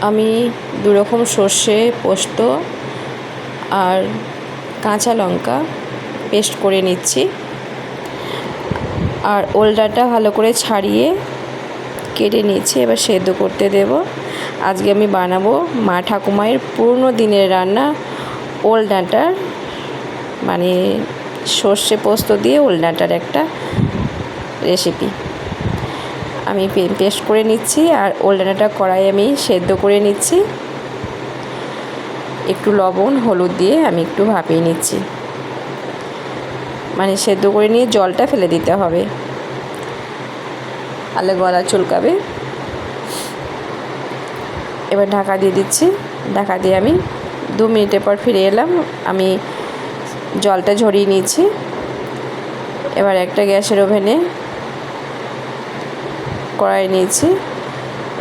আমি দুরকম সর্ষে পোস্ত আর কাঁচা লঙ্কা পেস্ট করে নিচ্ছি। আর ওলডাটা ভালো করে ছাড়িয়ে কেটে নিচ্ছি, এবার সেদ্ধ করতে দেব। আজকে আমি বানাবো মা ঠাকুমায়ের পুরনো দিনের রান্না ওল ডাঁটার, মানে সর্ষে পোস্ত দিয়ে ওল ডাঁটার একটা রেসিপি। আমি পেস্ট করে নিচ্ছি আর ওল ডাঁটাটা কড়াই আমি সেদ্ধ করে নিচ্ছি। একটু লবণ হলুদ দিয়ে আমি একটু ভাপিয়ে নিচ্ছি, মানে সেদ্ধ করে নিয়ে জলটা ফেলে দিতে হবে, তাহলে গলা চুলকাবে। এবার ঢাকা দিয়ে দিচ্ছি। ঢাকা দিয়ে আমি 2 মিনিটের পর ফিরে এলাম। আমি জলটা ঝরিয়ে নিয়েছি। এবার একটা গ্যাসের ওভেনে কড়াই নিয়েছি।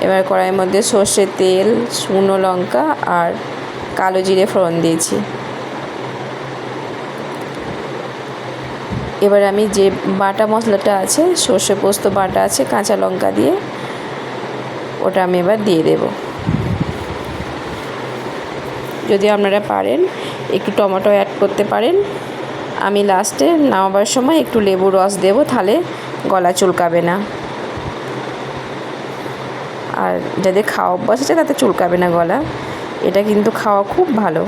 এবার কড়াইয়ের মধ্যে সর্ষের তেল, শুকনো লঙ্কা আর কালো জিরে ফোড়ন দিয়েছি। এবার আমি যে বাটা মশলাটা আছে, সর্ষে পোস্ত বাটা আছে কাঁচা লঙ্কা দিয়ে, ওটা আমি এবার দিয়ে দেব। যদি আপনারা পারেন একটু টমেটো অ্যাড করতে পারেন। আমি লাস্টে নামাবার সময় একটু লেবুর রস দেব, তাহলে গলা চুলকাবে না। আর যাদের খাওয়া অভ্যাস আছে তাতে চুলকাবে না গলা। এটা কিন্তু খাওয়া খুব ভালো।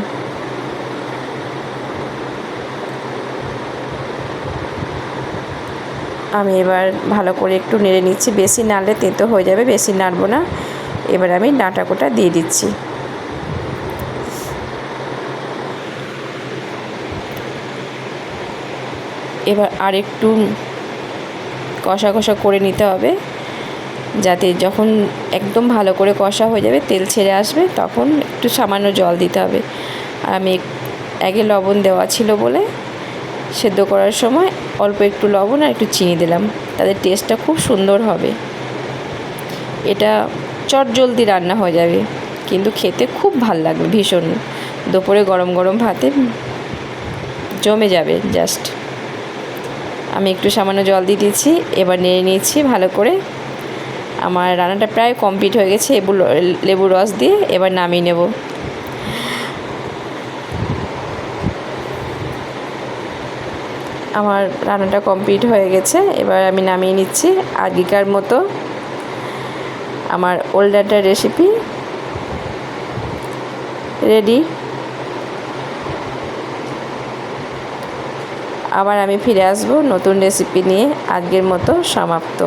আমি এবার ভালো করে একটু নেড়ে নিচ্ছি। বেশি নাড়লে তেতো হয়ে যাবে, বেশি নাড়বো না। এবার আমি ডাঁটা কোটা দিয়ে দিচ্ছি। এবার আর একটু কষা কষা করে নিতে হবে, যাতে যখন একদম ভালো করে কষা হয়ে যাবে, তেল ছেড়ে আসবে, তখন একটু সামান্য জল দিতে হবে। আর আমি আগে লবণ দেওয়া ছিল বলে সেদ্ধ করার সময় অল্প একটু লবণ আর একটু চিনি দিলাম, তাদের টেস্টটা খুব সুন্দর হবে। এটা চটজলদি রান্না হয়ে যাবে, কিন্তু খেতে খুব ভাল লাগবে ভীষণ। দুপুরে গরম গরম ভাতে জমে যাবে জাস্ট। আমি একটু সামান্য জল দিয়ে দিয়েছি। এবার নেড়ে নিয়েছি ভালো করে। আমার রান্নাটা প্রায় কমপ্লিট হয়ে গেছে লেবুর রস দিয়ে। এবার নামিয়ে নেব। আমার রান্নাটা কমপ্লিট হয়ে গেছে, এবার আমি নামিয়ে নিচ্ছি। আগেকার মতো আমার ওল ডাঁটার রেসিপি রেডি। আবার আমি ফিরে আসবো নতুন রেসিপি নিয়ে। আজকের মতো সমাপ্ত।